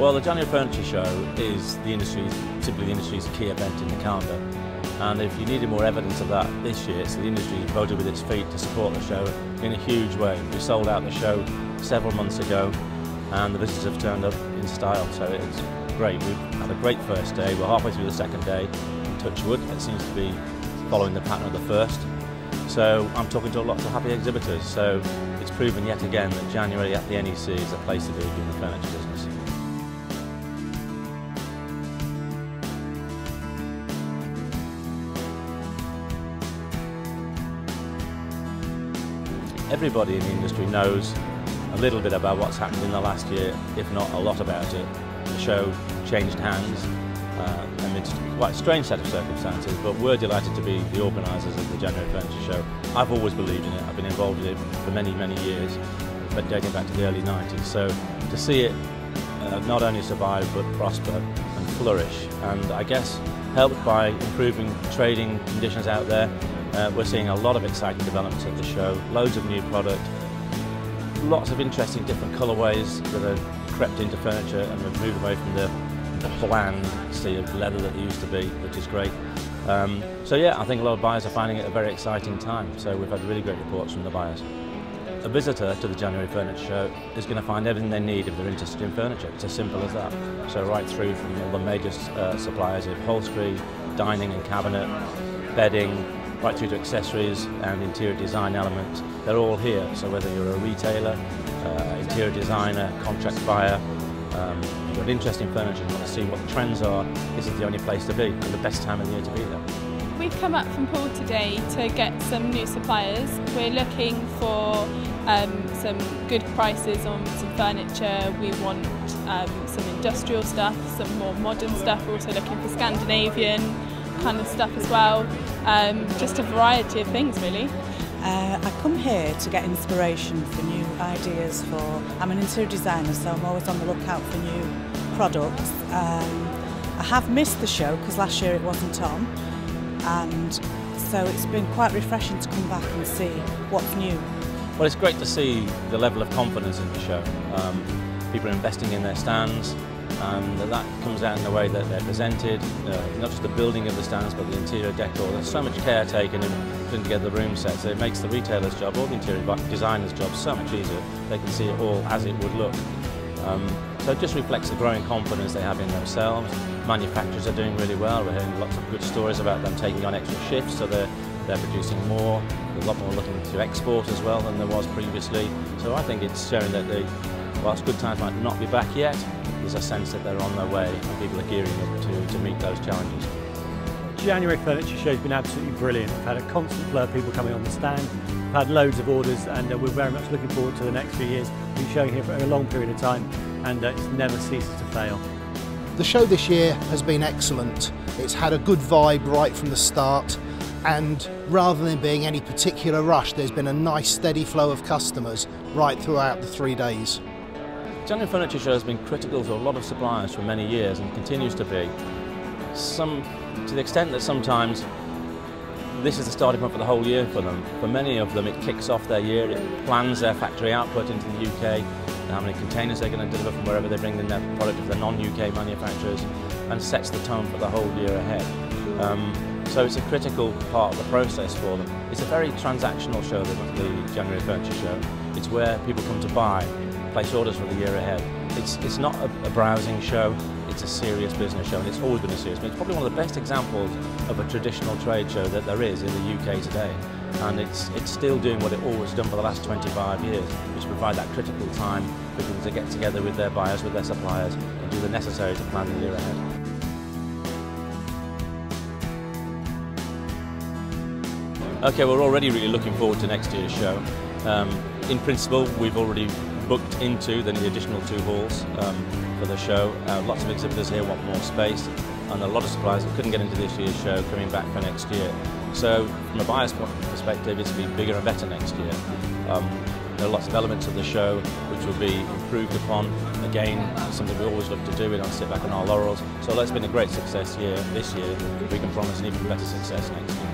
Well, the January Furniture Show is simply the industry's key event in the calendar. And if you needed more evidence of that this year, it's the industry voted with its feet to support the show in a huge way. We sold out the show several months ago and the visitors have turned up in style, so it's great. We've had a great first day. We're halfway through the second day. Touch wood, it seems to be following the pattern of the first. So I'm talking to lots of happy exhibitors, so it's proven yet again that January at the NEC is a place to be in the furniture business. Everybody in the industry knows a little bit about what's happened in the last year, if not a lot about it. The show changed hands amidst quite a strange set of circumstances, but we're delighted to be the organisers of the January Furniture Show. I've always believed in it. I've been involved in it for many, many years, but dating back to the early 90s. So to see it not only survive but prosper and flourish, and I guess helped by improving trading conditions out there, we're seeing a lot of exciting developments at the show, loads of new product, lots of interesting different colourways that have crept into furniture and have moved away from the bland sea of leather that they used to be, which is great. So yeah, I think a lot of buyers are finding it a very exciting time, so we've had really great reports from the buyers. A visitor to the January Furniture Show is going to find everything they need if they're interested in furniture. It's as simple as that. So right through from all the major suppliers of upholstery, dining and cabinet, bedding, right through to accessories and interior design elements. They're all here, so whether you're a retailer, interior designer, contract buyer, you've got interest in furniture and want to see what the trends are, this is the only place to be and the best time of the year to be there. We've come up from Poole today to get some new suppliers. We're looking for some good prices on some furniture. We want some industrial stuff, some more modern stuff. We're also looking for Scandinavian kind of stuff as well. Just a variety of things really. I come here to get inspiration for new ideas. I'm an interior designer, so I'm always on the lookout for new products. I have missed the show because last year it wasn't on, and so it's been quite refreshing to come back and see what's new. Well, it's great to see the level of confidence in the show. People are investing in their stands, and that comes out in the way that they're presented, not just the building of the stands but the interior decor. There's so much care taken in putting together the room sets, so it makes the retailer's job or the interior designer's job so much easier. They can see it all as it would look. So it just reflects the growing confidence they have in themselves. Manufacturers are doing really well. We're hearing lots of good stories about them taking on extra shifts, so they're producing more. There's a lot more looking to export as well than there was previously. So I think it's showing that whilst good times might not be back yet, there's a sense that they're on their way and people are gearing up to meet those challenges. January Furniture Show has been absolutely brilliant. We've had a constant flow of people coming on the stand. We've had loads of orders, and we're very much looking forward to the next few years. We've been showing here for a long period of time, and it never ceases to fail. The show this year has been excellent. It's had a good vibe right from the start, and rather than being any particular rush, there's been a nice steady flow of customers right throughout the 3 days. The January Furniture Show has been critical to a lot of suppliers for many years and continues to be. To the extent that sometimes this is the starting point for the whole year for them. For many of them it kicks off their year, it plans their factory output into the UK, how many containers they're going to deliver from wherever they bring in their product if they're non-UK manufacturers, and sets the tone for the whole year ahead. So it's a critical part of the process for them. It's a very transactional show, the January Furniture Show. It's where people come to buy, place orders for the year ahead. It's not a browsing show, it's a serious business show, and it's always been a serious business. It's probably one of the best examples of a traditional trade show that there is in the UK today. And it's still doing what it always done for the last 25 years, which provide that critical time for people to get together with their buyers, with their suppliers, and do the necessary to plan the year ahead. Okay, we're already really looking forward to next year's show. In principle, we've already booked into the additional 2 halls for the show. Lots of exhibitors here want more space, and a lot of suppliers that couldn't get into this year's show coming back for next year. So from a buyer's perspective, it's going to be bigger and better next year. There are lots of elements of the show which will be improved upon. Again, something we always look to do. We don't sit back on our laurels. So that's been a great success this year. We can promise an even better success next year.